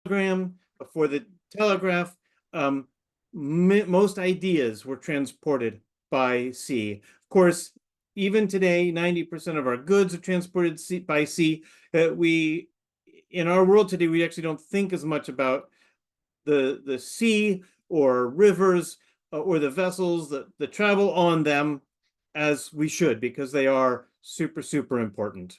telegram, before the telegraph, most ideas were transported by sea. Of course, even today, 90% of our goods are transported by sea. In our world today, we actually don't think as much about the sea or rivers or the vessels that travel on them as we should, because they are super, super important.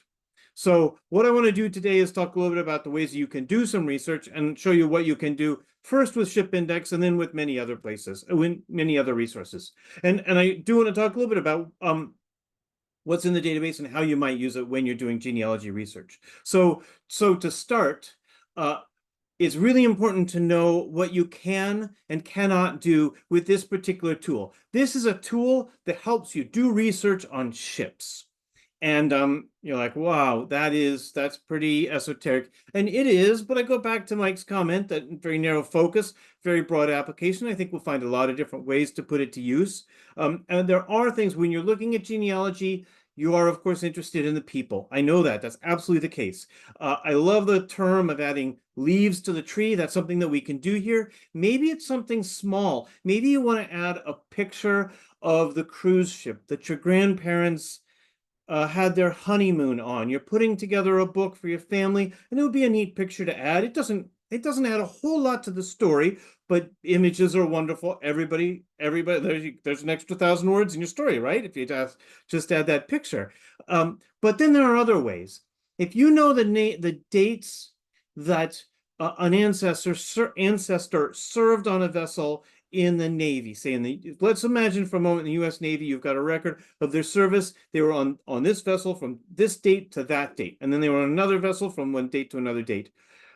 So what I want to do today is talk a little bit about the ways you can do some research and show you what you can do first with ShipIndex and then with many other places, with many other resources. And I do want to talk a little bit about what's in the database and how you might use it when you're doing genealogy research. So to start, it's really important to know what you can and cannot do with this particular tool. This is a tool that helps you do research on ships. And you're like, wow, that's pretty esoteric. And it is, but I go back to Mike's comment that very narrow focus, very broad application. I think we'll find a lot of different ways to put it to use. And there are things when you're looking at genealogy, you are, of course, interested in the people. I know that. That's absolutely the case. I love the term of adding leaves to the tree. That's something that we can do here. Maybe it's something small. Maybe you want to add a picture of the cruise ship that your grandparents had their honeymoon on. You're putting together a book for your family, and it would be a neat picture to add. It doesn't add a whole lot to the story, but images are wonderful. Everybody, there's an extra 1,000 words in your story, right? If you just add that picture. But then there are other ways. If you know the dates that an ancestor served on a vessel in the Navy, say let's imagine for a moment in the U.S. Navy, you've got a record of their service. They were on this vessel from this date to that date, and then they were on another vessel from one date to another date.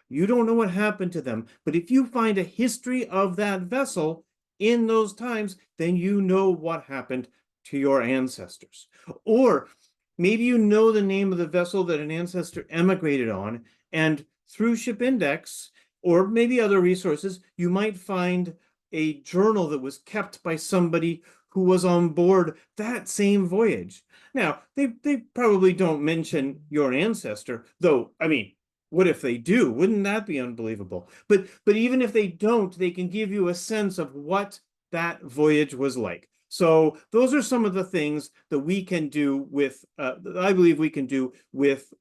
You don't know what happened to them, but if you find a history of that vessel in those times, then you know what happened to your ancestors. Or maybe you know the name of the vessel that an ancestor emigrated on, and through ShipIndex, or maybe other resources, you might find a journal that was kept by somebody who was on board that same voyage. Now, they probably don't mention your ancestor, though, I mean, what if they do? Wouldn't that be unbelievable? But even if they don't, they can give you a sense of what that voyage was like. So those are some of the things that we can do with, I believe we can do with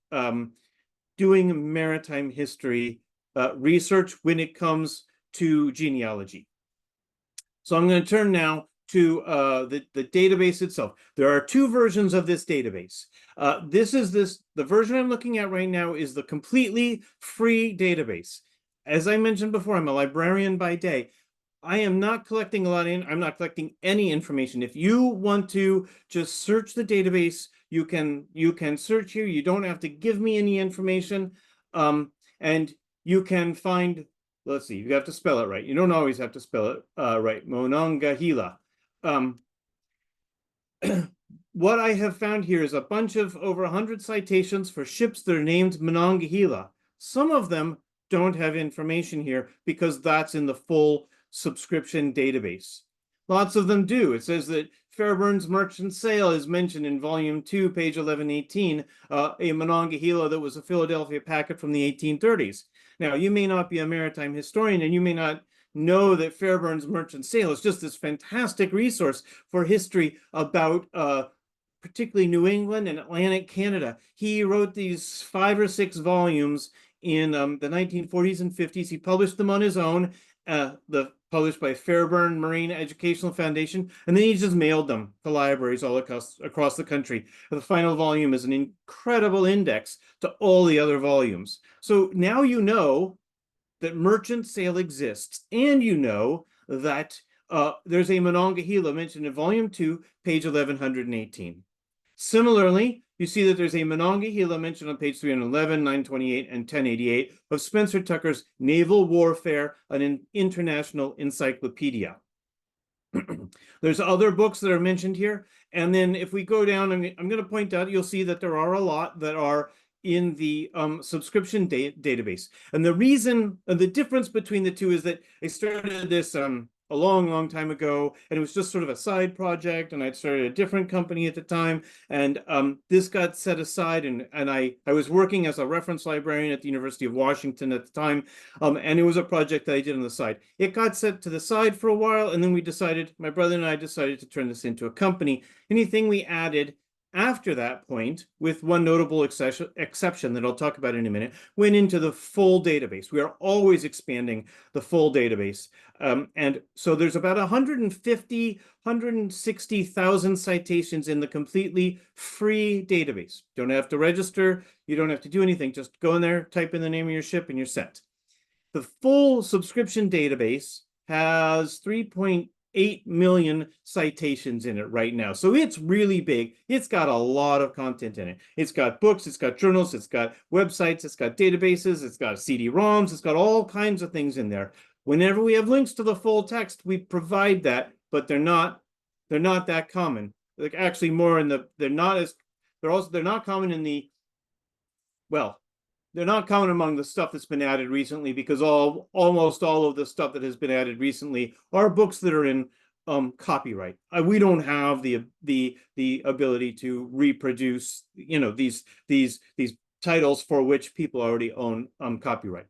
doing maritime history research when it comes to genealogy. So I'm going to turn now to the database itself. There are two versions of this database. The version I'm looking at right now is the completely free database. As I mentioned before, I'm a librarian by day. I am not collecting I'm not collecting any information. If you want to just search the database, you can search here. You don't have to give me any information. And you can find, let's see, you have to spell it right. You don't always have to spell it right. Monongahela. What I have found here is a bunch of over 100 citations for ships that are named Monongahela. Some of them don't have information here because that's in the full subscription database. Lots of them do. It says that Fairbairn's Merchant Sail is mentioned in volume 2, page 1118, a Monongahela that was a Philadelphia packet from the 1830s. Now, you may not be a maritime historian and you may not know that Fairbairn's Merchant Sail is just this fantastic resource for history about particularly New England and Atlantic Canada. He wrote these 5 or 6 volumes in the 1940s and 50s. He published them on his own, published by Fairbairn Marine Educational Foundation, and then he just mailed them to libraries all across the country. The final volume is an incredible index to all the other volumes. So now you know that Merchant Sail exists, and you know that there's a Monongahela mentioned in volume 2, page 1118. Similarly, you see that there's a Monongahela mentioned on page 311, 928, and 1088 of Spencer Tucker's Naval Warfare, an International Encyclopedia. There's other books that are mentioned here. And then if we go down, I'm going to point out, you'll see that there are a lot that are in the subscription database. And the reason, the difference between the two is that I started this a long, long time ago, and it was just sort of a side project, and I'd started a different company at the time, and this got set aside, and I was working as a reference librarian at the University of Washington at the time, and it was a project that I did on the side. It got set to the side for a while, and then my brother and I decided to turn this into a company. Anything we added after that point, with one notable exception that I'll talk about in a minute, went into the full database. We are always expanding the full database. And so there's about 150, 160,000 citations in the completely free database. Don't have to register. You don't have to do anything. Just go in there, type in the name of your ship, and you're set. The full subscription database has 3.8 million citations in it right now. So it's really big. It's got a lot of content in it. It's got books, it's got journals, it's got websites, it's got databases, it's got CD-ROMs, it's got all kinds of things in there. Whenever we have links to the full text, we provide that, but they're not that common. Like actually more in the, they're not common in the, well, they're not common among the stuff that's been added recently, because almost all of the stuff that has been added recently are books that are in copyright. We don't have the ability to reproduce, these titles for which people already own copyright.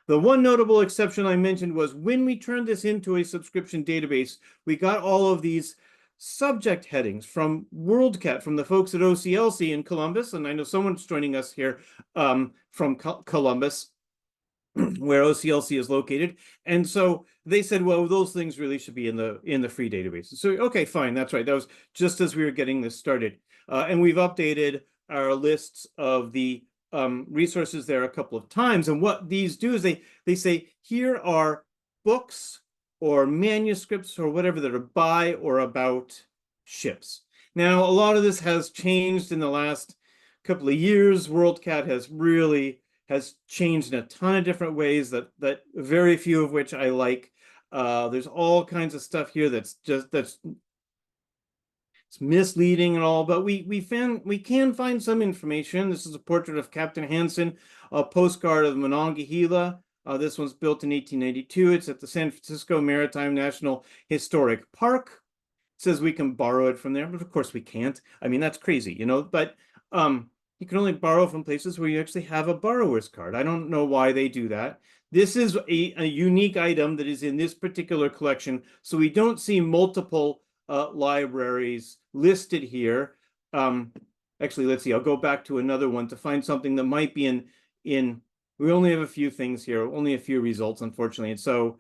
The one notable exception I mentioned was when we turned this into a subscription database, we got all of these subject headings from WorldCat, from the folks at OCLC in Columbus, and I know someone's joining us here from Columbus, where OCLC is located. And so they said, well, those things really should be in the free database. So okay, fine, that's right. That was just as we were getting this started, and we've updated our lists of the resources there a couple of times. And what these do is they say here are books or manuscripts or whatever that are by or about ships. Now, a lot of this has changed in the last couple of years. WorldCat has changed in a ton of different ways that very few of which I like. There's all kinds of stuff here that's it's misleading and all, but we can find some information. This is a portrait of Captain Hansen, a postcard of Monongahela. This one's built in 1892. It's at the San Francisco Maritime National Historic Park. It says we can borrow it from there, but of course we can't. I mean, that's crazy, but you can only borrow from places where you actually have a borrower's card. I don't know why they do that. This is a unique item that is in this particular collection, so we don't see multiple libraries listed here. Actually, let's see. I'll go back to another one to find something that might be in. We only have a few things here, only a few results, unfortunately. And so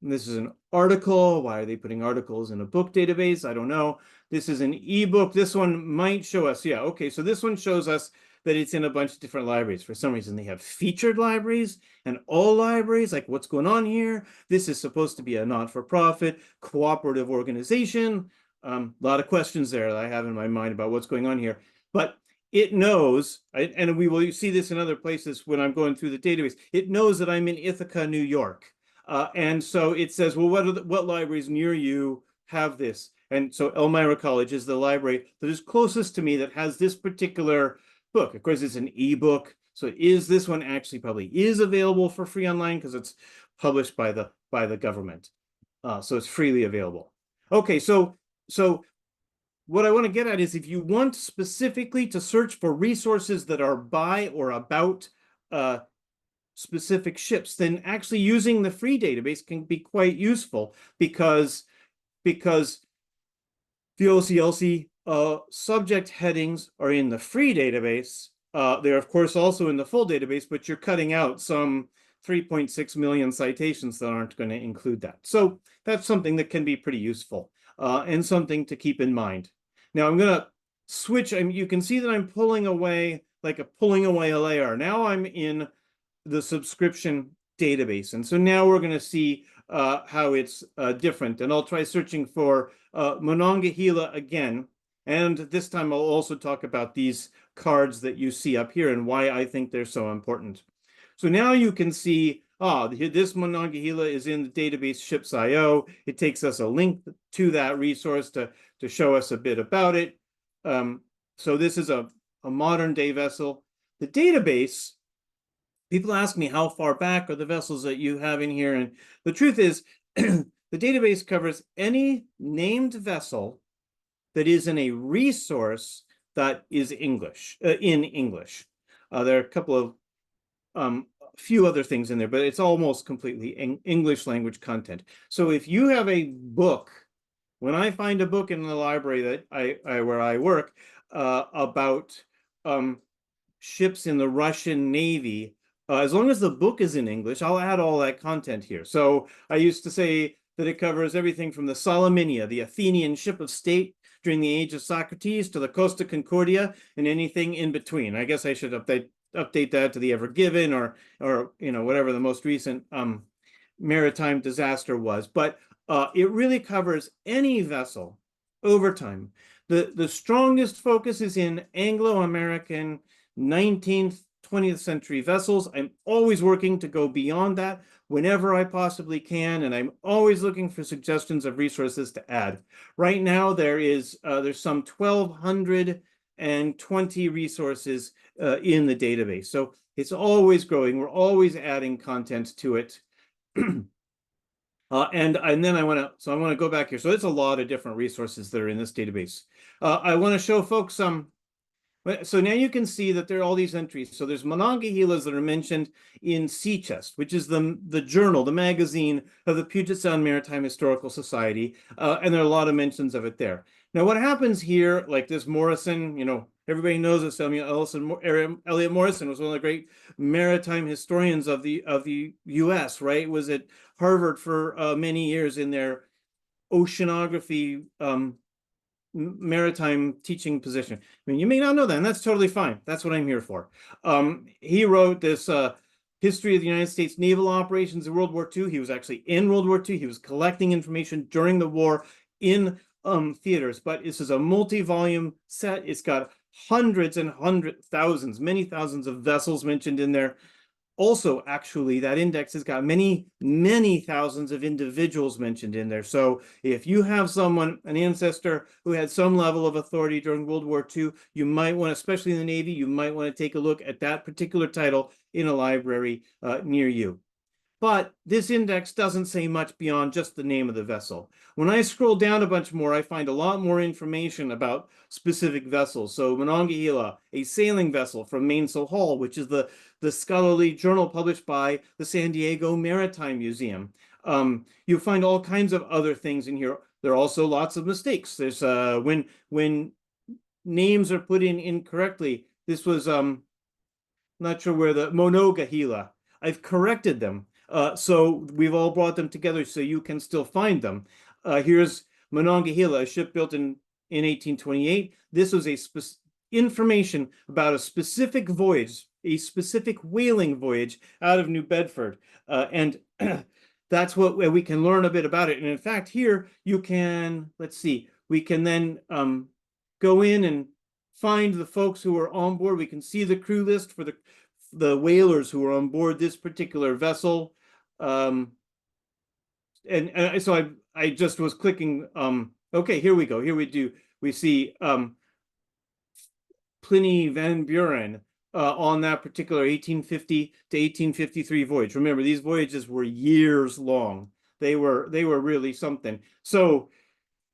this is an article. Why are they putting articles in a book database? I don't know. This is an ebook. This one might show us. Yeah, okay. So this one shows us that it's in a bunch of different libraries. For some reason, they have featured libraries and all libraries. Like, what's going on here? This is supposed to be a not-for-profit cooperative organization. A lot of questions there that I have in my mind about what's going on here. But it knows, and we will see this in other places when I'm going through the database, it knows that I'm in Ithaca, New York. And so it says, well, what libraries near you have this? And so Elmira College is the library that is closest to me that has this particular book. Of course, it's an ebook. So this one actually probably is available for free online because it's published by the government. So it's freely available. Okay, so what I want to get at is if you want specifically to search for resources that are by or about specific ships, then actually using the free database can be quite useful because the OCLC subject headings are in the free database. They're, of course, also in the full database, but you're cutting out some 3.6 million citations that aren't going to include that. So that's something that can be pretty useful and something to keep in mind. Now I'm going to switch. You can see that I'm pulling away a layer. Now I'm in the subscription database. And so now we're going to see how it's different. And I'll try searching for Monongahela again. And this time I'll also talk about these cards that you see up here and why I think they're so important. So now you can see, this Monongahela is in the database Ships.io. It takes us a link to that resource to show us a bit about it. So this is a modern day vessel. The database, people ask me how far back are the vessels that you have in here. And the truth is, the database covers any named vessel that is in a resource that is English, in English. There are a couple of few other things in there, but it's almost completely English language content. So if you have a book, when I find a book in the library that where I work about ships in the Russian Navy, as long as the book is in English, I'll add all that content here. So I used to say that it covers everything from the Solomenia, the Athenian ship of state during the age of Socrates, to the Costa Concordia, and anything in between. I guess I should update that to the Ever Given, or whatever the most recent maritime disaster was. But it really covers any vessel over time. The strongest focus is in Anglo-American 19th, 20th century vessels. I'm always working to go beyond that whenever I possibly can, and I'm always looking for suggestions of resources to add. Right now, there's some 1,220 resources in the database. So it's always growing. We're always adding content to it. And then I want to go back here. So it's a lot of different resources that are in this database. I want to show folks some. So now you can see that there are all these entries. So there's Monongahela's that are mentioned in Sea Chest, which is the journal, the magazine of the Puget Sound Maritime Historical Society. And there are a lot of mentions of it there. Now, what happens here, like this Morrison, everybody knows that Elliot Morrison was one of the great maritime historians of the U.S., right? Was at Harvard for many years in their oceanography maritime teaching position. I mean, you may not know that, and that's totally fine. That's what I'm here for. He wrote this history of the United States naval operations in World War II. He was actually in World War II. He was collecting information during the war in theaters. But this is a multi-volume set. It's got hundreds and thousands, many thousands of vessels mentioned in there. Also, actually, that index has got many, many thousands of individuals mentioned in there. So if you have an ancestor who had some level of authority during World War II, you might want, especially in the Navy, you might want to take a look at that particular title in a library near you. But this index doesn't say much beyond just the name of the vessel. When I scroll down a bunch more, I find a lot more information about specific vessels. So Monongahela, a sailing vessel from Mainsail Haul, which is the scholarly journal published by the San Diego Maritime Museum. You find all kinds of other things in here. There are also lots of mistakes. There's when names are put in incorrectly. This was not sure where the Monongahela. I've corrected them. So we've all brought them together so you can still find them. Here's Monongahela, a ship built in 1828. This was information about a specific voyage, a specific whaling voyage out of New Bedford. And that's what we can learn a bit about it. And in fact, here you can, let's see, we can then go in and find the folks who are on board. We can see the crew list for the whalers who are on board this particular vessel. So I just was clicking. Okay, here we go. Here we see Pliny Van Buren on that particular 1850 to 1853 voyage. Remember, these voyages were years long. They were really something. So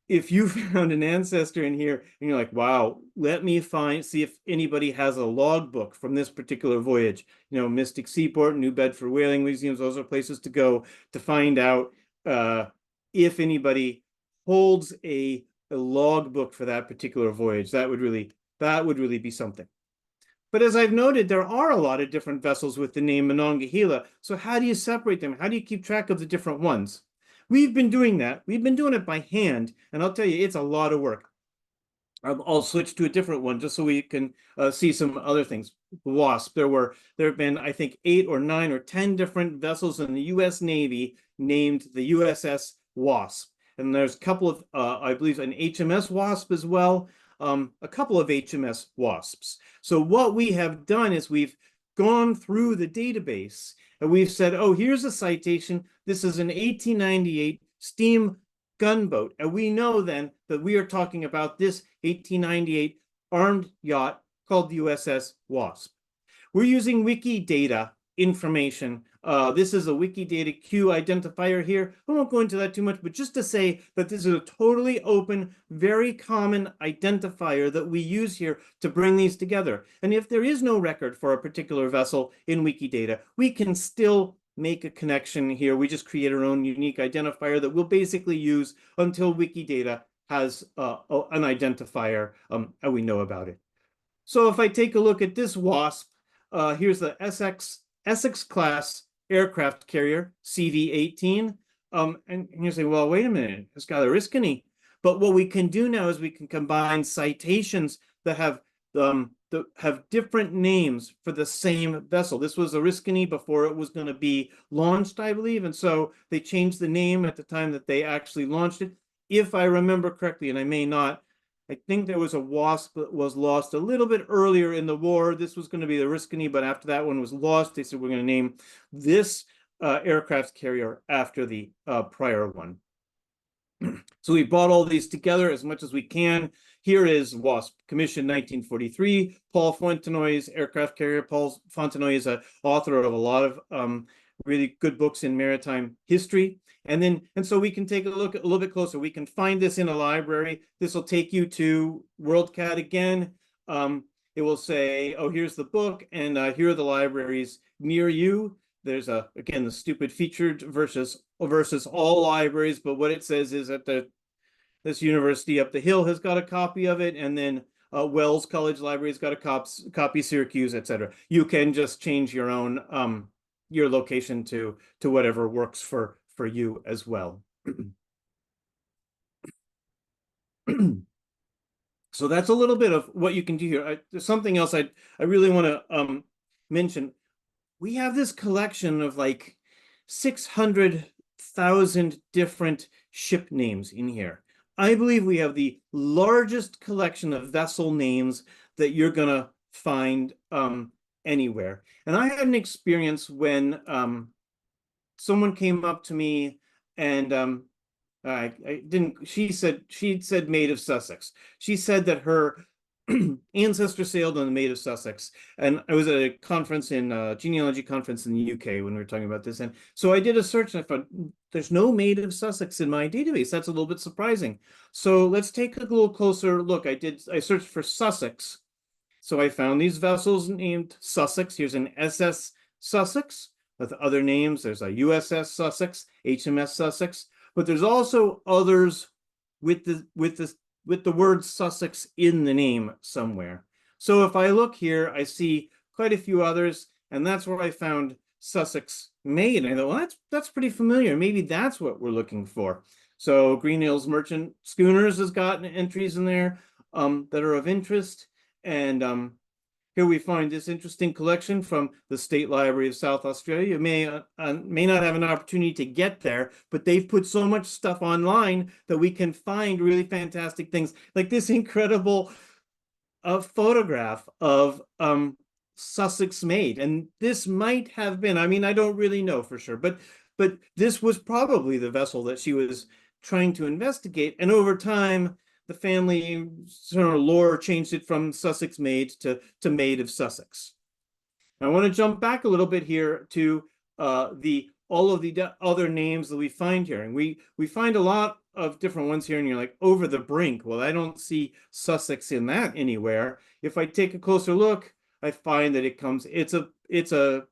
if you found an ancestor in here and you're like, wow, let me see if anybody has a logbook from this particular voyage, Mystic Seaport, New Bedford Whaling Museums, those are places to go to find out if anybody holds a logbook for that particular voyage. That would really be something. But as I've noted, there are a lot of different vessels with the name Monongahela. So how do you separate them? How do you keep track of the different ones? We've been doing that. We've been doing it by hand, and I'll tell you, it's a lot of work. I'll switch to a different one just so we can see some other things. WASP. There have been, I think, 8 or 9 or 10 different vessels in the U.S. Navy named the USS Wasp, and there's a couple of, I believe, an HMS Wasp as well. A couple of HMS Wasps. So what we have done is we've gone through the database and we've said, oh, here's a citation. This is an 1898 steam gunboat. And we know then that we are talking about this 1898 armed yacht called the USS Wasp. We're using Wikidata information. This is a Wikidata Q identifier here. I won't go into that too much, but just to say that this is a totally open, very common identifier that we use here to bring these together. And if there is no record for a particular vessel in Wikidata, we can still make a connection here. We just create our own unique identifier that we'll basically use until Wikidata has an identifier and we know about it. So if I take a look at this WASP, here's the Essex class aircraft carrier, CV-18. And you say, well, wait a minute, it's got a Oriskany. But what we can do now is we can combine citations that have different names for the same vessel. This was Oriskany before it was going to be launched, I believe. And so they changed the name at the time that they actually launched it. If I remember correctly, and I may not, I think there was a WASP that was lost a little bit earlier in the war. This was going to be the Oriskany, but after that one was lost, they said we're going to name this aircraft carrier after the prior one. So we brought all these together as much as we can. Here is WASP, commissioned 1943. Paul Fontenoy's aircraft carrier. Paul Fontenoy is an author of a lot of really good books in maritime history. And so we can take a look a little bit closer. We can find this in a library. This will take you to WorldCat again. It will say, oh, here's the book, and here are the libraries near you. There's again, the stupid featured versus all libraries, but what it says is that this university up the hill has got a copy of it, and then Wells College Library has got a copy, Syracuse, etc. You can just change your own your location to whatever works for you as well. So that's a little bit of what you can do here. There's something else I really want to mention. We have this collection of like 600,000 different ship names in here. I believe we have the largest collection of vessel names that you're going to find anywhere. And I had an experience when someone came up to me and she'd said Maid of Sussex. She said that her ancestor sailed on the Maid of Sussex. And I was at a conference genealogy conference in the UK when we were talking about this. And so I did a search and I found there's no Maid of Sussex in my database. That's a little bit surprising. So let's take a little closer look. I searched for Sussex. So I found these vessels named Sussex. Here's an SS Sussex with other names. There's a USS Sussex, HMS Sussex, but there's also others with the word Sussex in the name somewhere. So if I look here, I see quite a few others, and that's where I found Sussex Maid. And I thought, well, that's pretty familiar. Maybe that's what we're looking for. So Green Hills Merchant Schooners has got entries in there that are of interest. And here we find this interesting collection from the State Library of South Australia. You may not have an opportunity to get there, but they've put so much stuff online that we can find really fantastic things, like this incredible photograph of Sussex Maid. And this might have been, I mean, I don't really know for sure, but this was probably the vessel that she was trying to investigate. And over time, the family sort of lore changed it from Sussex Maid to Maid of Sussex. I want to jump back a little bit here to all of the other names that we find here. And we find a lot of different ones here, and you're like, Over the Brink. Well, I don't see Sussex in that anywhere. If I take a closer look, I find that it's a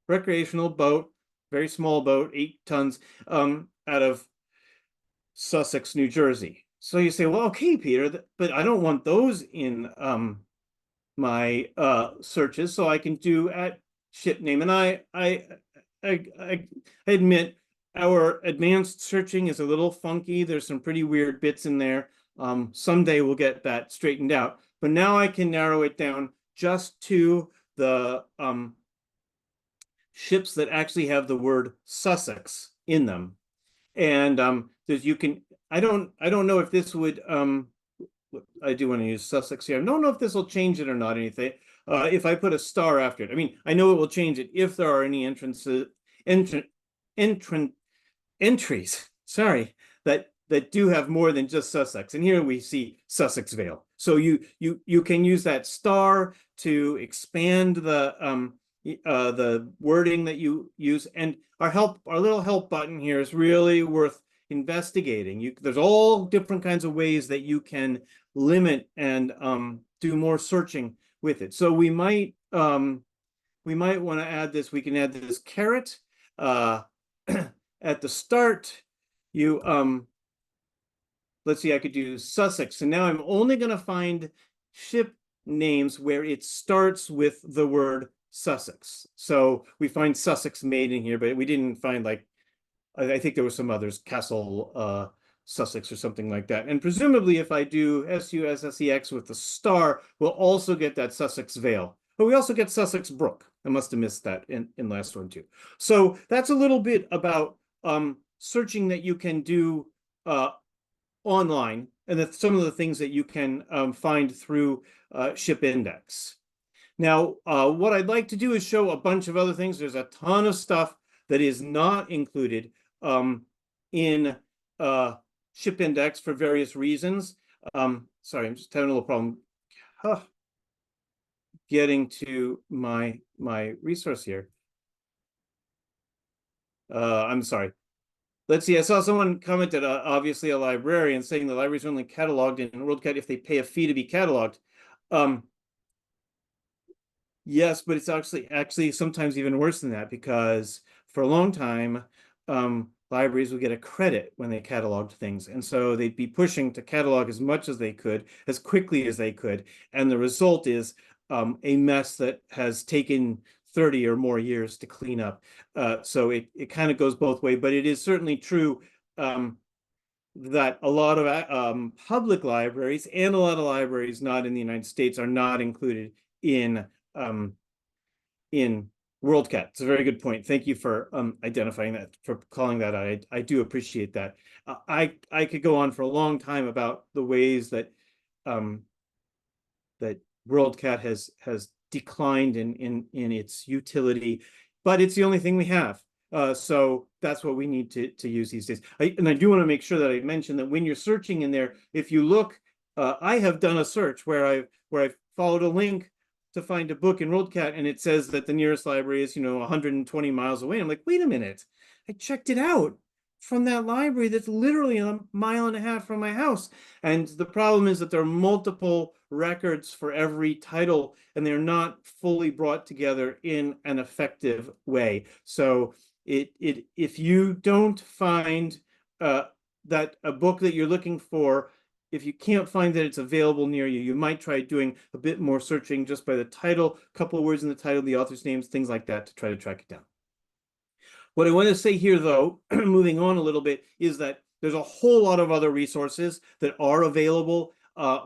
recreational boat, very small boat, 8 tons, out of Sussex, New Jersey. So you say, well, okay, Peter, but I don't want those in my searches, so I can do at ship name. And I admit our advanced searching is a little funky. There's some pretty weird bits in there. Someday we'll get that straightened out. But now I can narrow it down just to the ships that actually have the word Sussex in them. And you can. I don't know if this would. I do want to use Sussex here. I don't know if this will change it or not. Anything. If I put a star after it, I mean, I know it will change it if there are any entries. Sorry, that do have more than just Sussex. And here we see Sussex Vale. So you can use that star to expand the the wording that you use, and our little help button here is really worth investigating. There's all different kinds of ways that you can limit and do more searching with it. So we might want to add this. We can add this caret at the start. Let's see, I could do Sussex. And now I'm only going to find ship names where it starts with the word Sussex. So we find Sussex made in here, but we didn't find, like, I think there were some others, Castle Sussex or something like that. And presumably if I do SUSSEX with the star, we'll also get that Sussex Vale. But we also get Sussex Brook. I must have missed that in last one too. So that's a little bit about searching that you can do online, and some of the things that you can find through ShipIndex. Now, what I'd like to do is show a bunch of other things. There's a ton of stuff that is not included in ShipIndex for various reasons. Sorry, I'm just having a little problem getting to my resource here. I'm sorry. Let's see, I saw someone commented, obviously a librarian, saying the libraries are only cataloged in WorldCat if they pay a fee to be cataloged. Yes, but it's actually sometimes even worse than that, because for a long time, libraries would get a credit when they cataloged things. And so they'd be pushing to catalog as much as they could, as quickly as they could. And the result is a mess that has taken 30 or more years to clean up. So it kind of goes both ways, but it is certainly true that a lot of public libraries and a lot of libraries not in the United States are not included in WorldCat. It's a very good point. Thank you for identifying that, for calling that out. I do appreciate that. I could go on for a long time about the ways that that WorldCat has declined in its utility, but it's the only thing we have. So that's what we need to use these days. And I do want to make sure that I mention that when you're searching in there, if you look, I have done a search where I've followed a link to find a book in WorldCat, and it says that the nearest library is 120 miles away. I'm like, wait a minute, I checked it out from that library that's literally a mile and a half from my house. And the problem is that there are multiple records for every title, and they're not fully brought together in an effective way. So if you don't find that a book that you're looking for, if you can't find that it's available near you, you might try doing a bit more searching just by the title, a couple of words in the title, the author's names, things like that, to try to track it down. What I want to say here, though, moving on a little bit, is that there's a whole lot of other resources that are available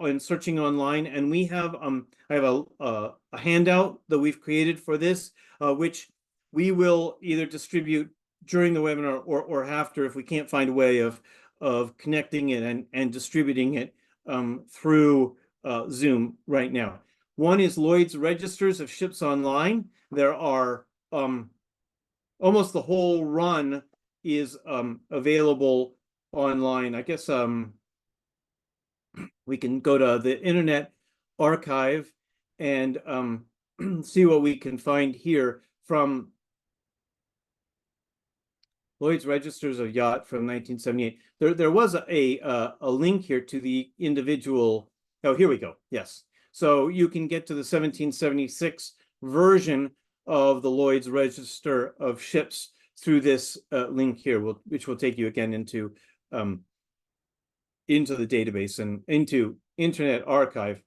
in searching online, and we have I have a handout that we've created for this, which we will either distribute during the webinar or after if we can't find a way of connecting it and distributing it through Zoom right now. One is Lloyd's Registers of Ships Online. There are almost the whole run is available online. I guess we can go to the Internet Archive and see what we can find here from Lloyd's Registers of Yacht from 1978. There was a link here to the individual. Oh, here we go. Yes. So you can get to the 1776 version of the Lloyd's Register of Ships through this link here, which will take you again into the database and into Internet Archive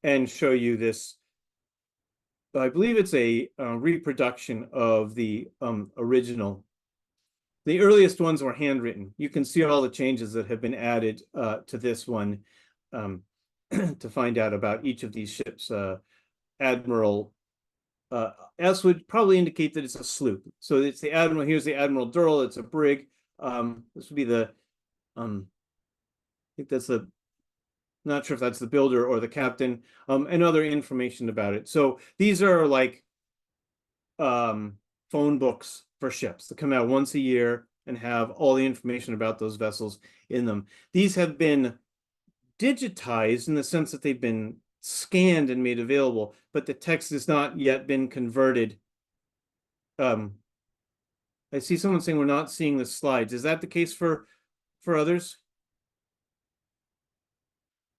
and show you this. I believe it's a reproduction of the original. The earliest ones were handwritten. You can see all the changes that have been added to this one to find out about each of these ships. Admiral S would probably indicate that it's a sloop. So it's the Admiral. Here's the Admiral Durrell. It's a brig. This would be the, I think that's the, not sure if that's the builder or the captain, and other information about it. So these are like phone books for ships that come out once a year and have all the information about those vessels in them. These have been digitized in the sense that they've been scanned and made available, but the text has not yet been converted I see someone saying we're not seeing the slides. Is that the case for others?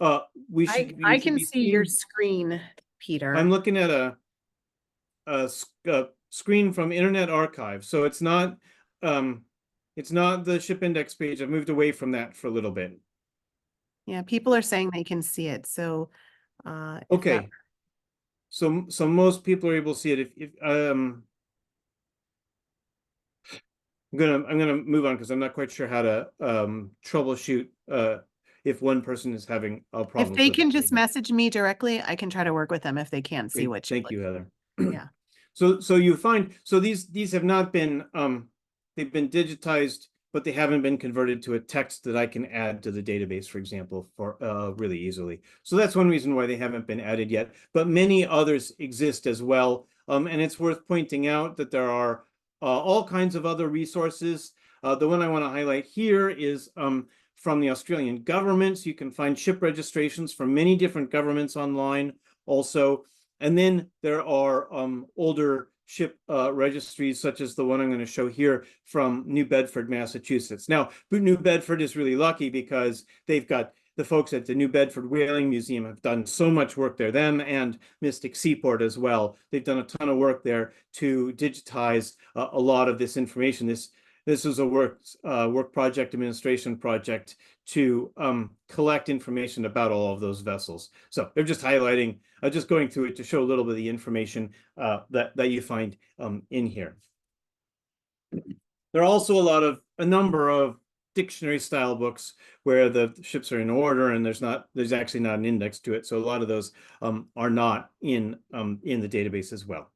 You I should can be see your seeing. screen, Peter. I'm looking at a screen from Internet Archive, so it's not the ShipIndex page. I've moved away from that for a little bit. Yeah, people are saying they can see it. So Okay. So most people are able to see it. If I'm gonna move on because I'm not quite sure how to troubleshoot if one person is having if problems they with can it. just message me directly, I can try to work with them if they can't see Great, what thank you, Heather. Yeah. So you find these have not been they've been digitized, but they haven't been converted to a text that I can add to the database, for example, for really easily. So that's one reason why they haven't been added yet. But many others exist as well. And it's worth pointing out that there are all kinds of other resources. The one I want to highlight here is from the Australian government. So you can find ship registrations from many different governments online also. And then there are older ship registries, such as the one I'm going to show here from New Bedford, Massachusetts. Now, New Bedford is really lucky because they've got the folks at the New Bedford Whaling Museum have done so much work there, them and Mystic Seaport as well. They've done a ton of work there to digitize a lot of this information. This is a work project administration project to collect information about all of those vessels. So they're just highlighting, just going through it to show a little bit of the information that you find in here. There are also a number of dictionary style books where the ships are in order and there's actually not an index to it. So a lot of those are not in the database as well.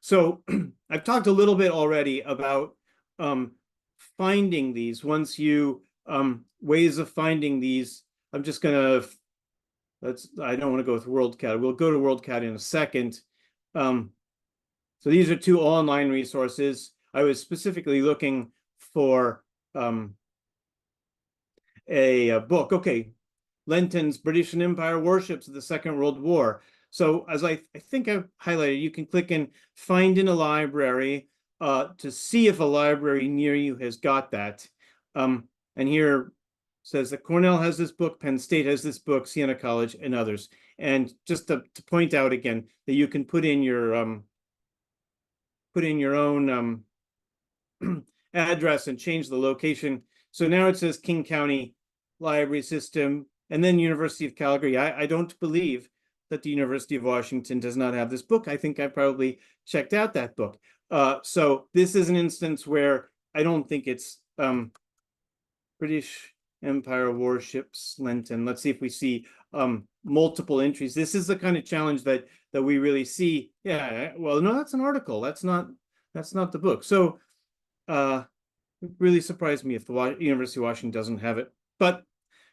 So I've talked a little bit already about finding these. Once you ways of finding these, I'm just gonna I don't want to go with WorldCat. We'll go to WorldCat in a second. So these are two online resources. I was specifically looking for a book. Okay, Lenton's British and Empire Warships of the Second World War. So as I think I've highlighted, you can click and find in a library to see if a library near you has got that. And here says that Cornell has this book, Penn State has this book, Siena College, and others. And just to point out again that you can put in your own address and change the location. So now it says King County Library System, and then University of Calgary. I don't believe that the University of Washington does not have this book. I think I probably checked out that book. So this is an instance where I don't think it's British Empire Warships, Lenton. Let's see if we see multiple entries. This is the kind of challenge that we really see. Yeah, well, no, that's an article. That's not the book. So it really surprised me if the University of Washington doesn't have it, but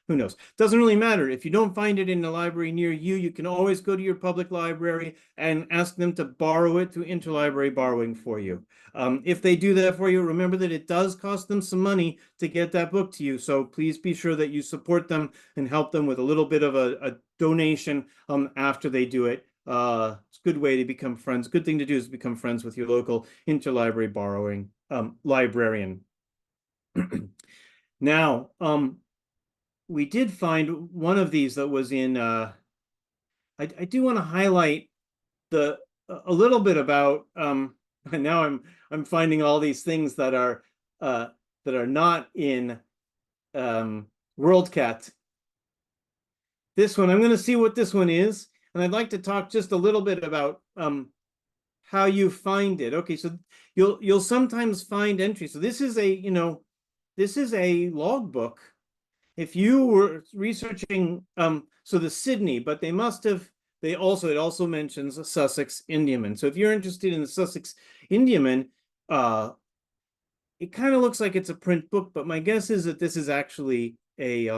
who knows? Doesn't really matter. If you don't find it in a library near you, you can always go to your public library and ask them to borrow it through interlibrary borrowing for you. If they do that for you, remember that it does cost them some money to get that book to you. So please be sure that you support them and help them with a little bit of a donation after they do it. It's a good way to become friends. Good thing to do is become friends with your local interlibrary borrowing librarian. Now, we did find one of these that was in I do want to highlight a little bit about and now I'm finding all these things that are not in WorldCat. This one, I'm going to see what this one is, and I'd like to talk just a little bit about how you find it. Okay, so you'll sometimes find entries. So this is a logbook. If you were researching so the Sydney, but it also mentions a Sussex Indiaman. So if you're interested in the Sussex Indiaman, it kind of looks like it's a print book, but my guess is that this is actually a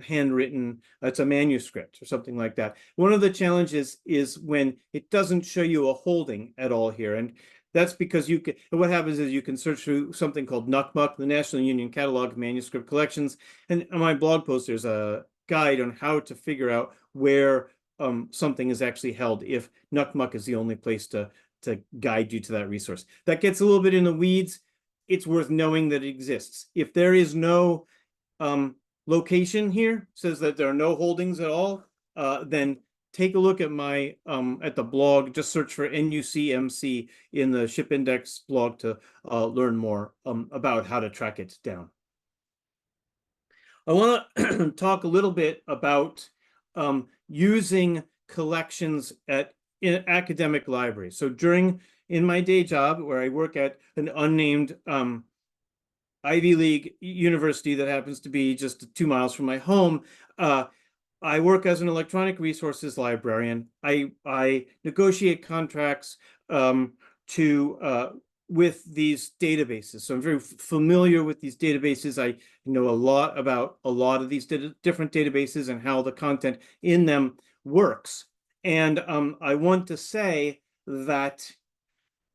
handwritten, it's a manuscript or something like that. One of the challenges is when it doesn't show you a holding at all here. And that's because what happens is you can search through something called NUCMUC, the National Union Catalog of Manuscript Collections. And on my blog post, there's a guide on how to figure out where something is actually held if NUCMUC is the only place to to guide you to that resource. That gets a little bit in the weeds. It's worth knowing that it exists. If there is no location here, says that there are no holdings at all, then take a look at my at the blog. Just search for NUCMC in the ShipIndex blog to learn more about how to track it down. I want to talk a little bit about using collections in academic libraries. So in my day job, where I work at an unnamed Ivy League university that happens to be just 2 miles from my home, I work as an electronic resources librarian. I negotiate contracts with these databases. So I'm very familiar with these databases. I know a lot about a lot of these different databases and how the content in them works. And I want to say that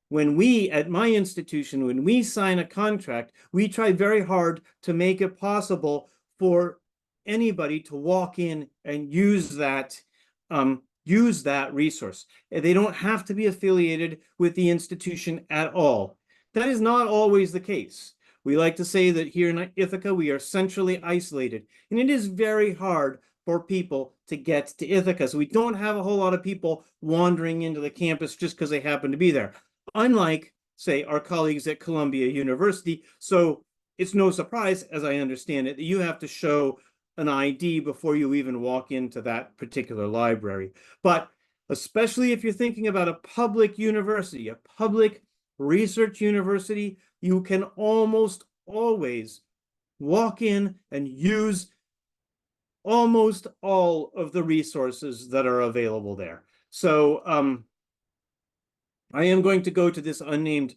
when we, at my institution, when we sign a contract, we try very hard to make it possible for anybody to walk in and use that resource. They don't have to be affiliated with the institution at all. That is not always the case. We like to say that here in Ithaca, we are centrally isolated, and it is very hard for people to get to Ithaca. So we don't have a whole lot of people wandering into the campus just because they happen to be there. Unlike, say, our colleagues at Columbia University. So it's no surprise, as I understand it, that you have to show an ID before you even walk into that particular library. But especially if you're thinking about a public university, a public research university, you can almost always walk in and use almost all of the resources that are available there. So I am going to go to this unnamed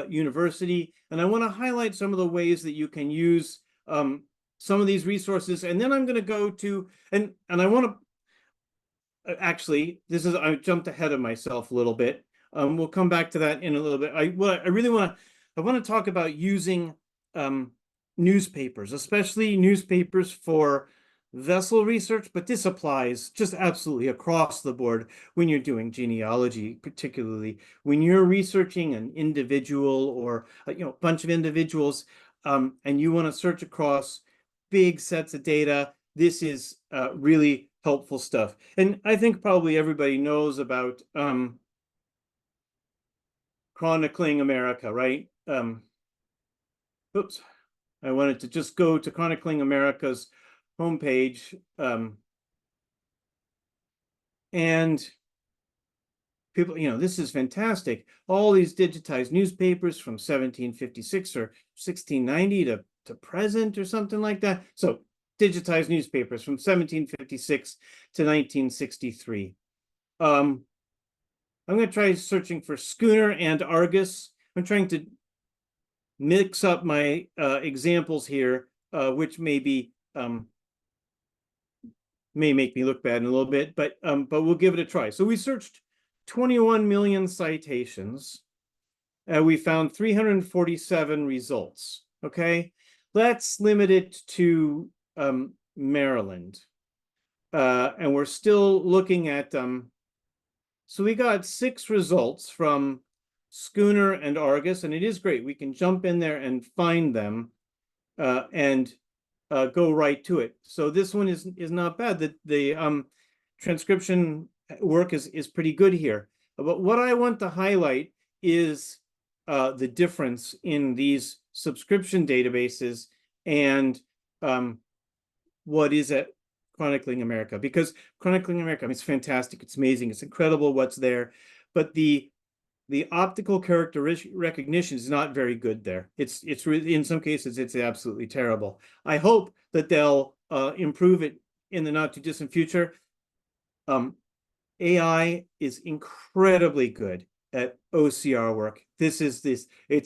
university, and I want to highlight some of the ways that you can use some of these resources, and then I'm going to go to, and I want to, actually, I jumped ahead of myself a little bit. We'll come back to that in a little bit. I want to talk about using newspapers, especially newspapers for vessel research, but this applies just absolutely across the board when you're doing genealogy, particularly when you're researching an individual or a bunch of individuals, and you want to search across big sets of data. This is really helpful stuff. And I think probably everybody knows about Chronicling America, right? Oops, I wanted to just go to Chronicling America's homepage, and people, this is fantastic. All these digitized newspapers from 1756 or 1690 to present or something like that. So digitized newspapers from 1756 to 1963. I'm going to try searching for Schooner and Argus. I'm trying to mix up my examples here, which may make me look bad in a little bit, but we'll give it a try. So we searched 21 million citations. We found 347 results. Okay, let's limit it to Maryland, and we're still looking at. So we got 6 results from Schooner and Argus, and it is great. We can jump in there and find them, and go right to it. So this one is not bad. The transcription work is pretty good here. But what I want to highlight is the difference in these subscription databases and what is at Chronicling America, because Chronicling America, I mean, it's fantastic, it's amazing, it's incredible what's there, but the optical character recognition is not very good there. It's really, in some cases, it's absolutely terrible. I hope that they'll improve it in the not too distant future. AI is incredibly good at OCR work. It's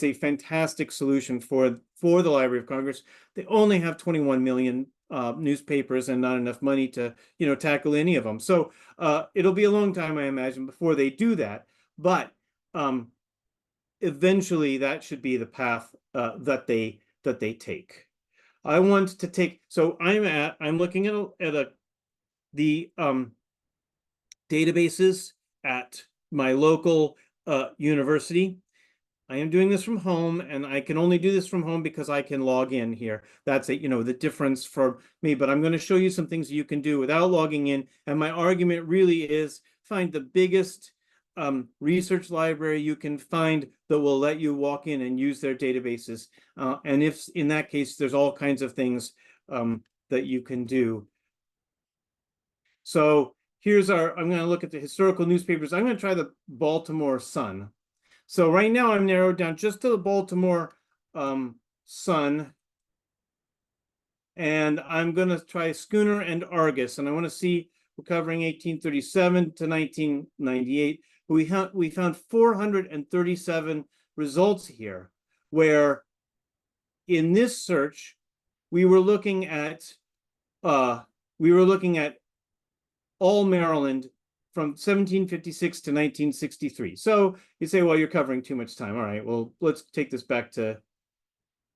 a fantastic solution for the Library of Congress. They only have 21 million newspapers and not enough money to tackle any of them. So it'll be a long time, I imagine, before they do that. But eventually that should be the path that they take. I want to take, so I'm looking at the databases at my local University. I am doing this from home, and I can only do this from home because I can log in here. That's it, the difference for me. But I'm going to show you some things you can do without logging in. And my argument really is find the biggest research library you can find that will let you walk in and use their databases. And if in that case, there's all kinds of things that you can do. So I'm going to look at the historical newspapers. I'm going to try the Baltimore Sun. So right now I'm narrowed down just to the Baltimore Sun. And I'm going to try Schooner and Argus. And I want to see, we're covering 1837 to 1998. We found 437 results here, where in this search, we were looking at all Maryland from 1756 to 1963. So you say, well, you're covering too much time. All right, well, let's take this back to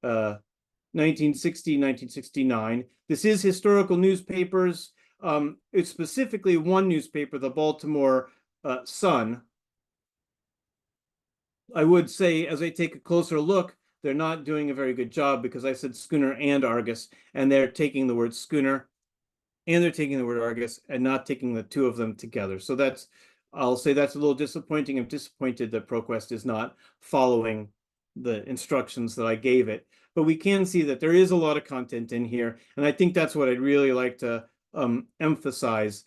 1960, 1969. This is historical newspapers. It's specifically one newspaper, the Baltimore Sun. I would say, as I take a closer look, they're not doing a very good job because I said Schooner and Argus, and they're taking the word Schooner and they're taking the word Argus and not taking the two of them together. So I'll say that's a little disappointing. I'm disappointed that ProQuest is not following the instructions that I gave it. But we can see that there is a lot of content in here. And I think that's what I'd really like to emphasize.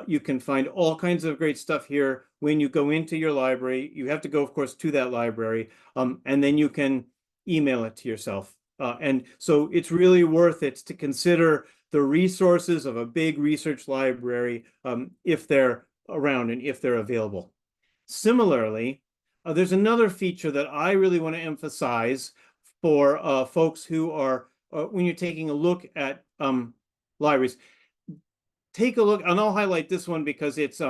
You can find all kinds of great stuff here when you go into your library. You have to go, of course, to that library, and then you can email it to yourself. And so it's really worth it to consider the resources of a big research library if they're around and if they're available. Similarly, there's another feature that I really want to emphasize for folks who are, when you're taking a look at libraries, take a look, and I'll highlight this one because it's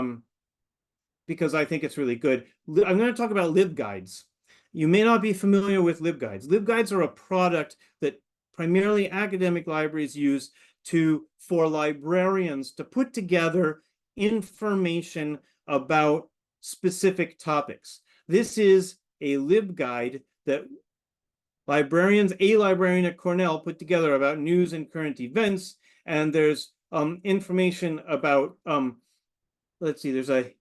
because I think it's really good. I'm going to talk about LibGuides. You may not be familiar with LibGuides. LibGuides are a product that primarily academic libraries use for librarians to put together information about specific topics. This is a LibGuide that a librarian at Cornell put together about news and current events. And there's information about, let's see, there's a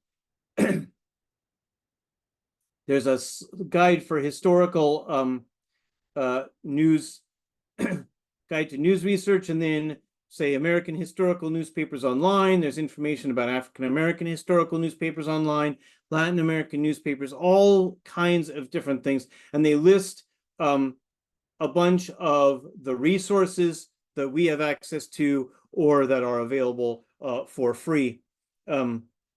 there's a guide for historical news, guide to news research, and then say American historical newspapers online. There's information about African-American historical newspapers online, Latin American newspapers, all kinds of different things. And they list a bunch of the resources that we have access to or that are available for free.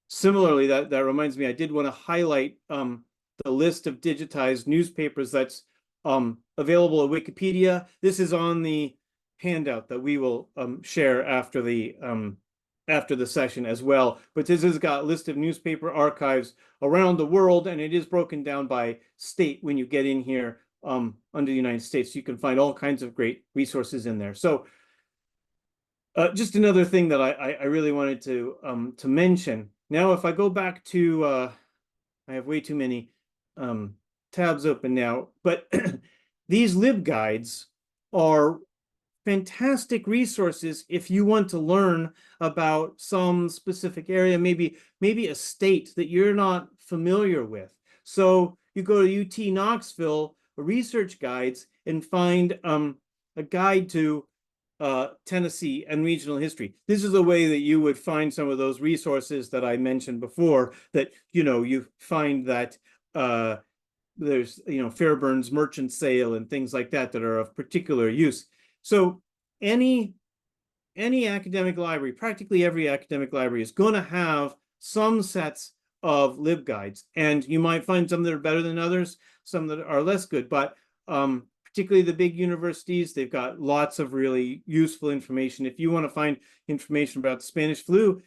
Similarly, that reminds me, I did want to highlight the list of digitized newspapers that's available at Wikipedia. This is on the handout that we will share after the session as well. But this has got a list of newspaper archives around the world, and it is broken down by state when you get in here under the United States. You can find all kinds of great resources in there. So just another thing that I really wanted to mention. Now, if I go back to, I have way too many tabs open now, but these LibGuides are fantastic resources if you want to learn about some specific area, maybe a state that you're not familiar with. So you go to UT Knoxville research guides and find a guide to Tennessee and regional history. This is a way that you would find some of those resources that I mentioned before, that you find that there's Fairbairn's merchant sale and things like that are of particular use. So any academic library, practically every academic library, is going to have some sets of LibGuides, and you might find some that are better than others, some that are less good, but particularly the big universities, they've got lots of really useful information. If you want to find information about the Spanish flu,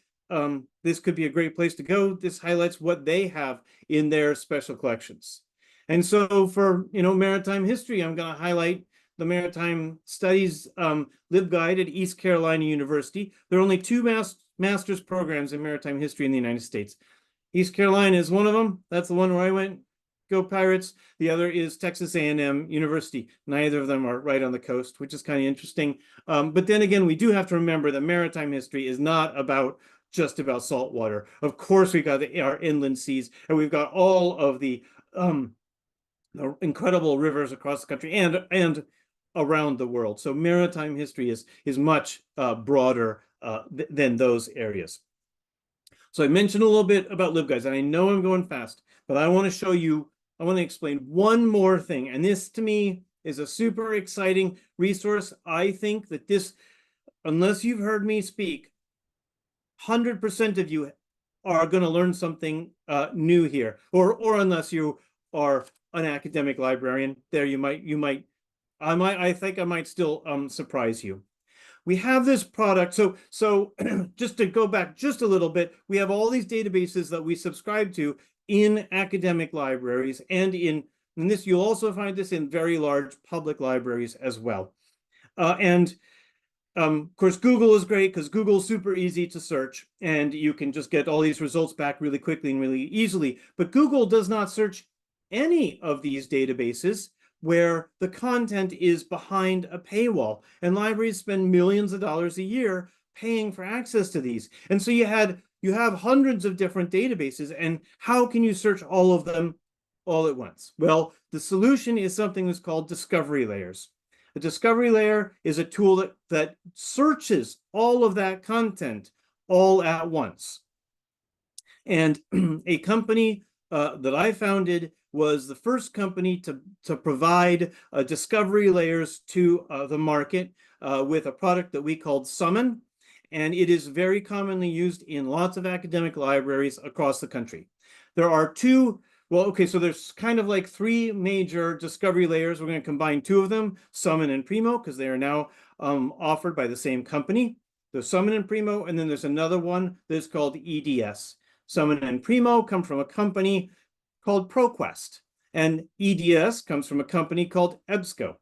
this could be a great place to go. This highlights what they have in their special collections. And so for maritime history, I'm going to highlight the Maritime Studies LibGuide at East Carolina University. There are only two master's programs in maritime history in the United States. East Carolina is one of them. That's the one where I went. Go Pirates. The other is Texas A&M University. Neither of them are right on the coast, which is kind of interesting. But then again, we do have to remember that maritime history is not just about saltwater. Of course, we've got our inland seas, and we've got all of the incredible rivers across the country and around the world. So maritime history is much broader than those areas. So I mentioned a little bit about LibGuides, and I know I'm going fast, but I want to explain one more thing. And this to me is a super exciting resource. I think that this, unless you've heard me speak, 100% of you are going to learn something new here, or unless you are an academic librarian, there I think I might still surprise you. We have this product. So just to go back just a little bit, we have all these databases that we subscribe to in academic libraries, and this you'll also find this in very large public libraries as well. Of course, Google is great because Google's super easy to search, and you can just get all these results back really quickly and really easily. But Google does not search any of these databases where the content is behind a paywall, and libraries spend millions of dollars a year paying for access to these. And so you have hundreds of different databases, and how can you search all of them all at once? Well, the solution is something that's called discovery layers. The discovery layer is a tool that searches all of that content all at once. And a company that I founded was the first company to provide discovery layers to the market with a product that we called Summon. And it is very commonly used in lots of academic libraries across the country. There are so there's kind of like three major discovery layers. We're going to combine two of them, Summon and Primo, because they are now offered by the same company. There's Summon and Primo, and then there's another one that's called EDS. Summon and Primo come from a company called ProQuest, and EDS comes from a company called EBSCO.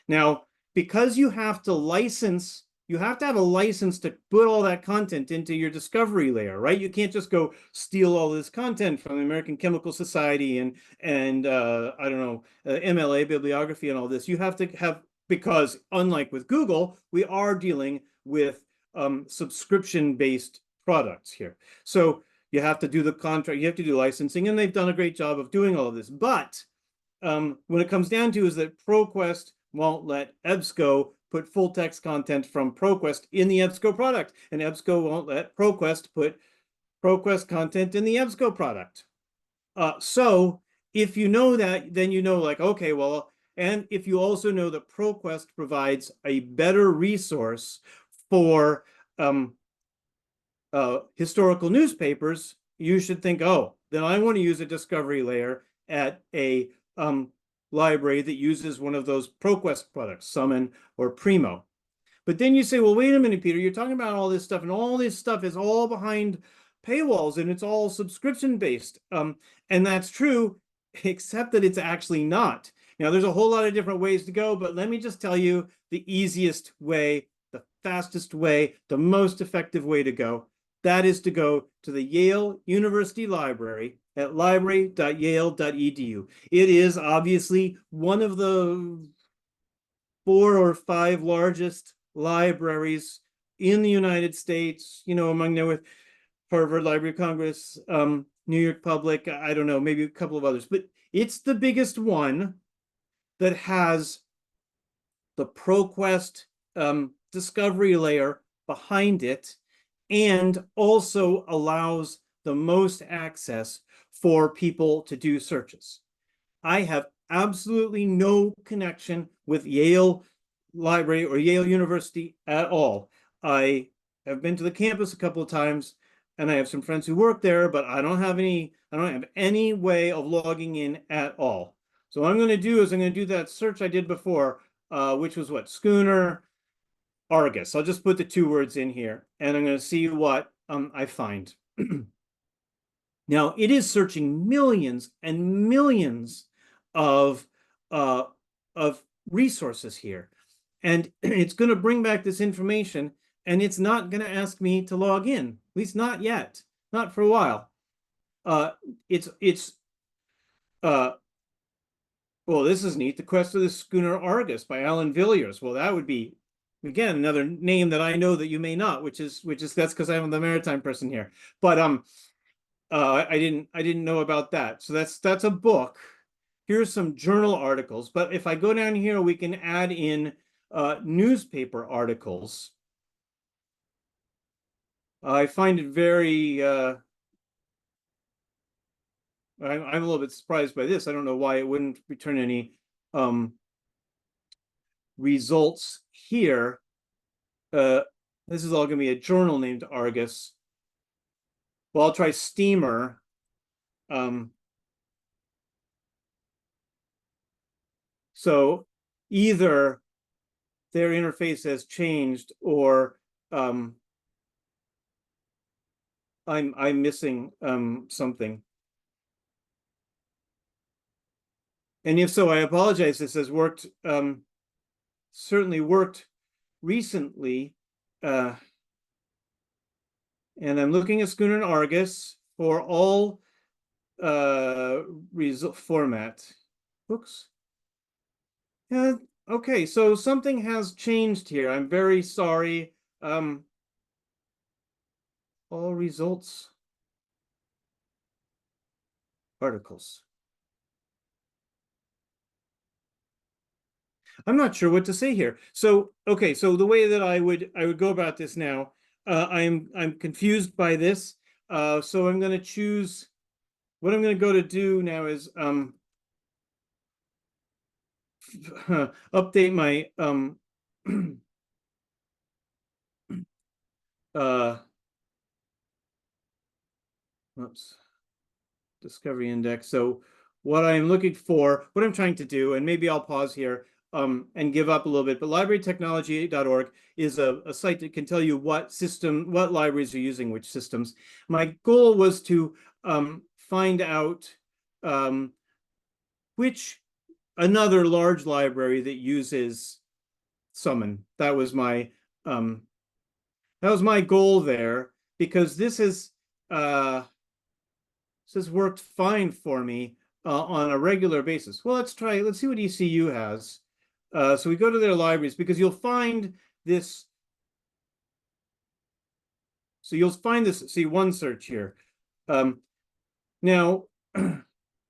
Now, because you have to have a license to put all that content into your discovery layer, right? You can't just go steal all this content from the American Chemical Society and I don't know, MLA bibliography and all this. You have to have, because unlike with Google, we are dealing with subscription-based products here. So you have to do the contract, you have to do licensing, and they've done a great job of doing all of this. But when it comes down to is that ProQuest won't let EBSCO put full text content from ProQuest in the EBSCO product, and EBSCO won't let ProQuest put ProQuest content in the EBSCO product. So if you know that, then you know, like, okay, well, and if you also know that ProQuest provides a better resource for historical newspapers, you should think, oh, then I want to use a discovery layer at a library that uses one of those ProQuest products, Summon or Primo. But then you say, well, wait a minute, Peter, you're talking about all this stuff, and all this stuff is all behind paywalls, and it's all subscription-based. And that's true, except that it's actually not. Now, there's a whole lot of different ways to go, but let me just tell you the easiest way, the fastest way, the most effective way to go. That is to go to the Yale University Library at library.yale.edu. It is obviously one of the 4 or 5 largest libraries in the United States, among them with Harvard Library of Congress, New York Public, I don't know, maybe a couple of others, but it's the biggest one that has the ProQuest discovery layer behind it, and also allows the most access for people to do searches. I have absolutely no connection with Yale Library or Yale University at all. I have been to the campus a couple of times, and I have some friends who work there, but I don't have any way of logging in at all. So what I'm going to do is I'm going to do that search I did before, which was what? Schooner Argus. I'll just put the 2 words in here, and I'm going to see what I find. Now, it is searching millions and millions of resources here, and it's going to bring back this information, and it's not going to ask me to log in, at least not yet, not for a while. Well, this is neat. The Quest of the Schooner Argus by Alan Villiers. Well, that would be, again, another name that I know that you may not, which is that's because I'm the maritime person here. But I didn't know about that. So that's a book. Here's some journal articles. But if I go down here, we can add in newspaper articles. I find it very I'm a little bit surprised by this. I don't know why it wouldn't return any results here. This is all going to be a journal named Argus. Well, I'll try Steamer. So either their interface has changed, or I'm missing something. And if so, I apologize. This has worked, certainly worked recently. And I'm looking at Schooner and Argus for all result format. Oops. Yeah, okay, so something has changed here. I'm very sorry. All results articles. I'm not sure what to say here. So, okay, so the way that I would go about this now, I'm confused by this. So I'm going to choose, what I'm going to go to do now is update my oops, discovery index. So what I'm looking for, what I'm trying to do, and maybe I'll pause here and give up a little bit, but librarytechnology.org is a site that can tell you what libraries are using which systems. My goal was to find out which another large library that uses Summon. That was my goal there, because this has worked fine for me on a regular basis. Well, let's see what ECU has. So we go to their libraries, because you'll find this. So you'll find this, see, one search here. Now,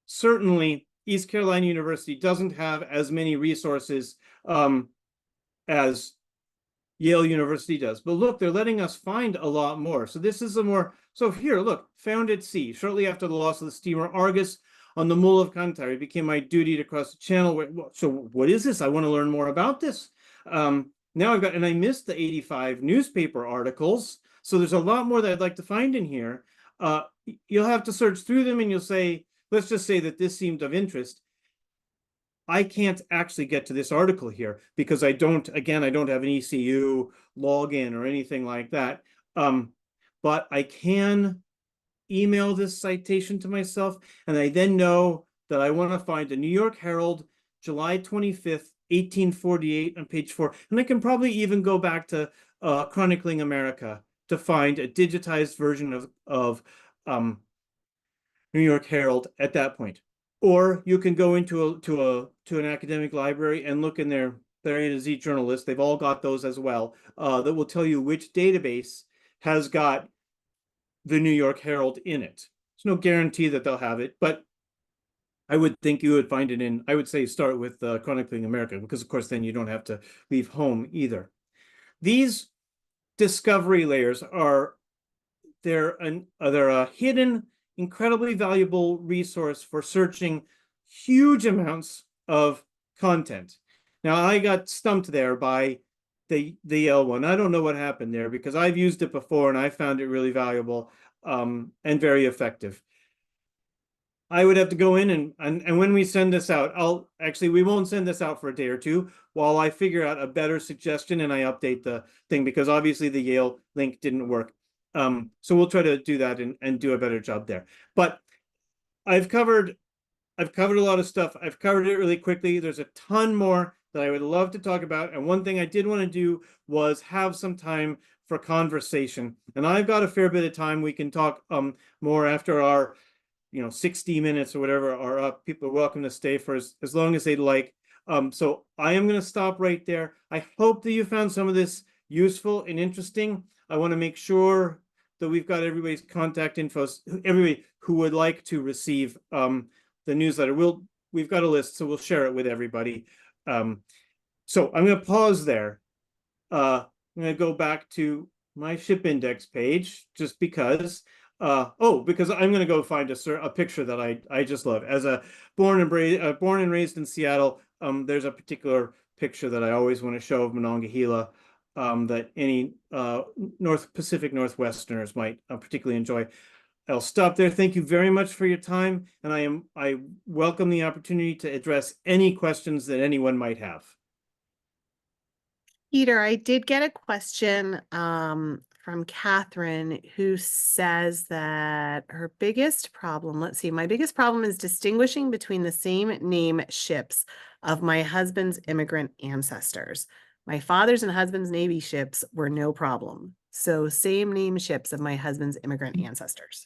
certainly East Carolina University doesn't have as many resources as Yale University does. But look, they're letting us find a lot more. So this is so here, look, found at sea. Shortly after the loss of the steamer Argus on the Mull of Cantare, it became my duty to cross the channel. So what is this? I want to learn more about this. Now I've got, and I missed the 85 newspaper articles. So there's a lot more that I'd like to find in here. You'll have to search through them, and you'll say, let's just say that this seemed of interest. I can't actually get to this article here because I don't have an ECU login or anything like that. But I can email this citation to myself, and I then know that I want to find the New York Herald, July 25th, 1848 on page 4. And I can probably even go back to Chronicling America to find a digitized version of New York Herald at that point. Or you can go into an academic library and look in their A to Z journal list. They've all got those as well, that will tell you which database has got the New York Herald in it. There's no guarantee that they'll have it, but I would think you would find it in, I would say start with Chronicling America, because of course then you don't have to leave home either. These discovery layers they're a hidden, incredibly valuable resource for searching huge amounts of content. Now, I got stumped there by the Yale one. I don't know what happened there, because I've used it before and I found it really valuable and very effective. I would have to go in and when we send this out, we won't send this out for a day or two while I figure out a better suggestion and I update the thing, because obviously the Yale link didn't work. So we'll try to do that and do a better job there. But I've covered a lot of stuff. I've covered it really quickly. There's a ton more that I would love to talk about. And one thing I did want to do was have some time for conversation. And I've got a fair bit of time. We can talk more after our 60 minutes or whatever are up. People are welcome to stay for as long as they'd like. So I am going to stop right there. I hope that you found some of this useful and interesting. I want to make sure that we've got everybody's contact info, everybody who would like to receive the newsletter. We've got a list, so we'll share it with everybody. So I'm going to pause there. I'm going to go back to my ShipIndex page just because. Because I'm going to go find a picture that I just love. As a born and raised in Seattle, there's a particular picture that I always want to show of Monongahela that any Pacific Northwesterners might particularly enjoy. I'll stop there. Thank you very much for your time, and I welcome the opportunity to address any questions that anyone might have. Peter, I did get a question from Catherine, who says that her biggest problem, let's see, my biggest problem is distinguishing between the same name ships of my husband's immigrant ancestors. My father's and husband's Navy ships were no problem. So same name ships of my husband's immigrant ancestors.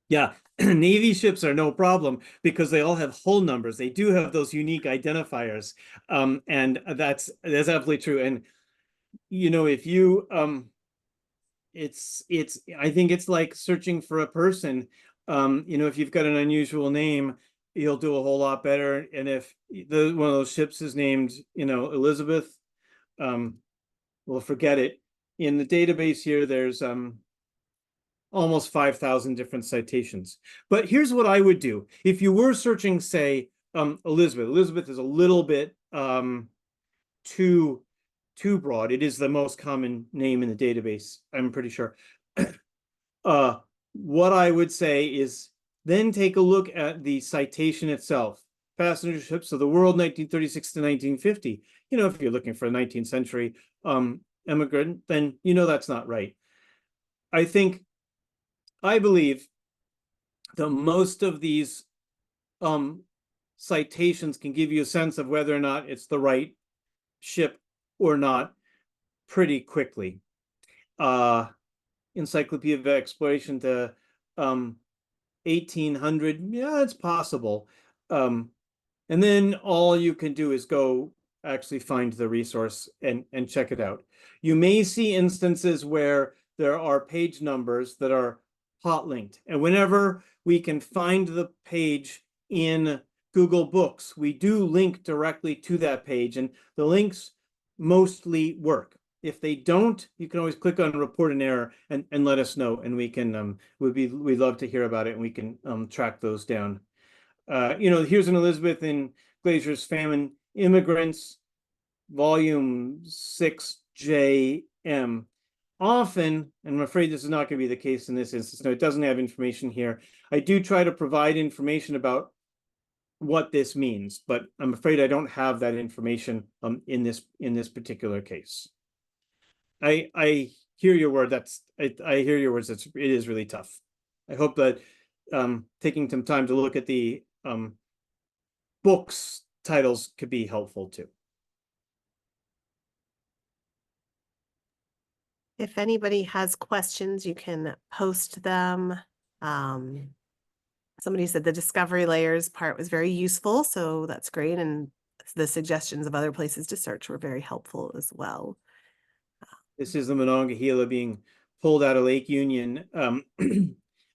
Yeah, Navy ships are no problem because they all have hull numbers. They do have those unique identifiers. And that's absolutely true. And if you I think it's like searching for a person. If you've got an unusual name, you'll do a whole lot better. And if one of those ships is named, Elizabeth, well, forget it. In the database here, there's almost 5,000 different citations. But here's what I would do. If you were searching, say, Elizabeth is a little bit too broad. It is the most common name in the database, I'm pretty sure. What I would say is then take a look at the citation itself. Passenger ships of the world, 1936 to 1950. If you're looking for a 19th century immigrant, then that's not right. I believe that most of these citations can give you a sense of whether or not it's the right ship or not pretty quickly. Encyclopedia of Exploration to 1800, yeah, it's possible. And then all you can do is go actually find the resource and check it out. You may see instances where there are page numbers that are hot linked. And whenever we can find the page in Google Books, we do link directly to that page, and the links mostly work. If they don't, you can always click on report an error and let us know, and we can we'd love to hear about it, and we can track those down. Here's an Elizabeth in Glazier's Famine Immigrants, volume 6JM. Often, and I'm afraid this is not going to be the case in this instance, no, it doesn't have information here. I do try to provide information about what this means, but I'm afraid I don't have that information in this particular case. I hear your word. I hear your words. It is really tough. I hope that taking some time to look at the books titles could be helpful too. If anybody has questions, you can post them. Somebody said the discovery layers part was very useful, so that's great. And the suggestions of other places to search were very helpful as well. This is the Monongahela being pulled out of Lake Union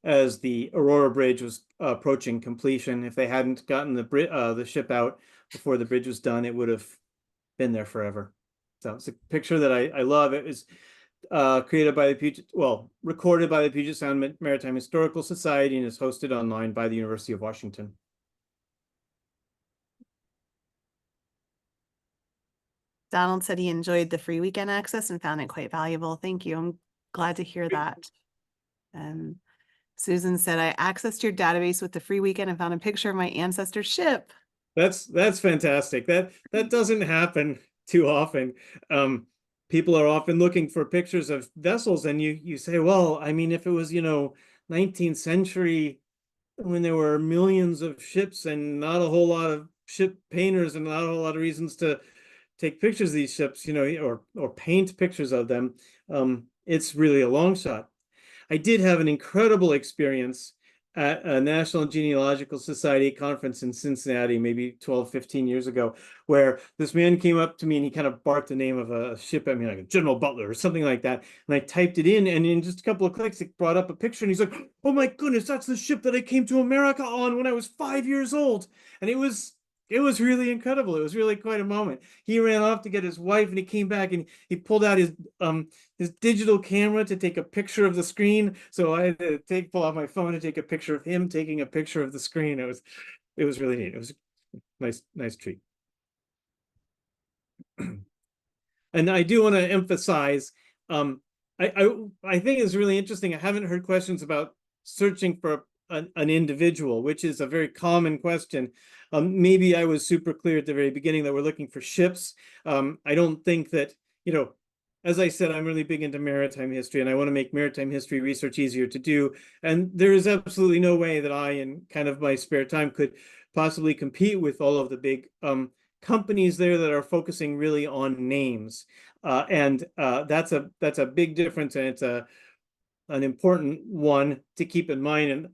as the Aurora Bridge was approaching completion. If they hadn't gotten the ship out before the bridge was done, it would have been there forever. So it's a picture that I love. It was recorded by the Puget Sound Maritime Historical Society and is hosted online by the University of Washington. Donald said he enjoyed the free weekend access and found it quite valuable. Thank you. I'm glad to hear that. And Susan said, I accessed your database with the free weekend and found a picture of my ancestor's ship. That's fantastic. That doesn't happen too often. People are often looking for pictures of vessels, and you say, well, I mean, if it was 19th century when there were millions of ships and not a whole lot of ship painters and not a whole lot of reasons to take pictures of these ships, or paint pictures of them, it's really a long shot. I did have an incredible experience at a National Genealogical Society conference in Cincinnati, maybe 12, 15 years ago, where this man came up to me and he kind of barked the name of a ship at me, like a General Butler or something like that. And I typed it in, and in just a couple of clicks, it brought up a picture. And he's like, "Oh my goodness, that's the ship that I came to America on when I was 5 years old." And it was really incredible. It was really quite a moment. He ran off to get his wife, and he came back and he pulled out his digital camera to take a picture of the screen. So I had to pull out my phone to take a picture of him taking a picture of the screen. It was really neat. It was a nice treat. And I do want to emphasize, I think it's really interesting. I haven't heard questions about searching for an individual, which is a very common question. Maybe I was super clear at the very beginning that we're looking for ships. I don't think that, as I said, I'm really big into maritime history, and I want to make maritime history research easier to do. And there is absolutely no way that I, in kind of my spare time, could possibly compete with all of the big companies there that are focusing really on names. And that's a big difference, and it's an important one to keep in mind. And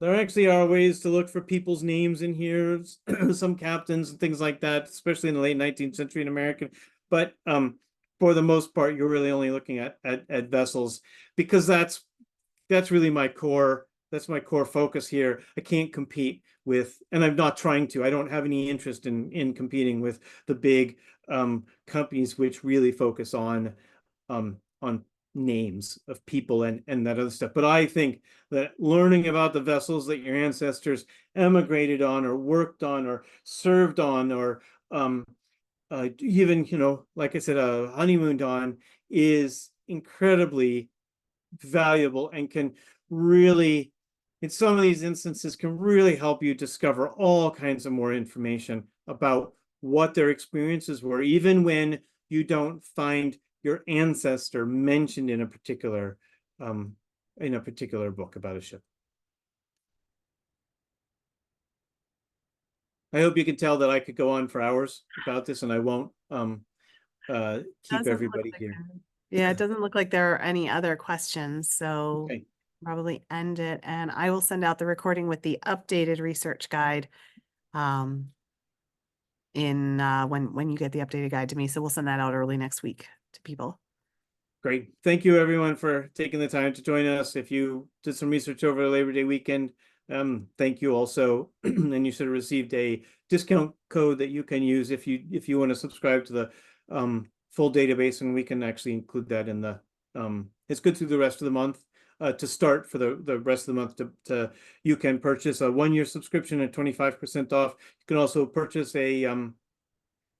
there actually are ways to look for people's names in here, some captains and things like that, especially in the late 19th century in American. But for the most part, you're really only looking at vessels, because that's really my core focus here. I can't compete with, and I'm not trying to. I don't have any interest in competing with the big companies which really focus on names of people and that other stuff. But I think that learning about the vessels that your ancestors emigrated on or worked on or served on, or even, like I said, honeymooned on, is incredibly valuable and can really, in some of these instances, can really help you discover all kinds of more information about what their experiences were, even when you don't find your ancestor mentioned in a particular book about a ship. I hope you can tell that I could go on for hours about this, and I won't keep everybody here. Yeah, it doesn't look like there are any other questions, so Okay. probably end it, and I will send out the recording with the updated research guide when you get the updated guide to me. So we'll send that out early next week to people. Great. Thank you, everyone, for taking the time to join us. If you did some research over the Labor Day weekend, thank you also. And you should have received a discount code that you can use if you want to subscribe to the full database, and we can actually include that in the it's good through the rest of the month. To start, for the rest of the month, you can purchase a 1-year subscription at 25% off. You can also purchase a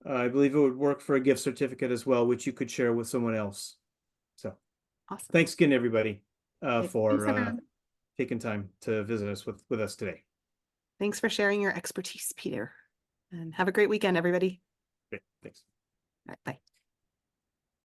I believe it would work for a gift certificate as well, which you could share with someone else. So Awesome. Thanks again, everybody, for Thanks, taking time to visit us with us today. Thanks for sharing your expertise, Peter. And have a great weekend, everybody. Great. Thanks. All right, bye.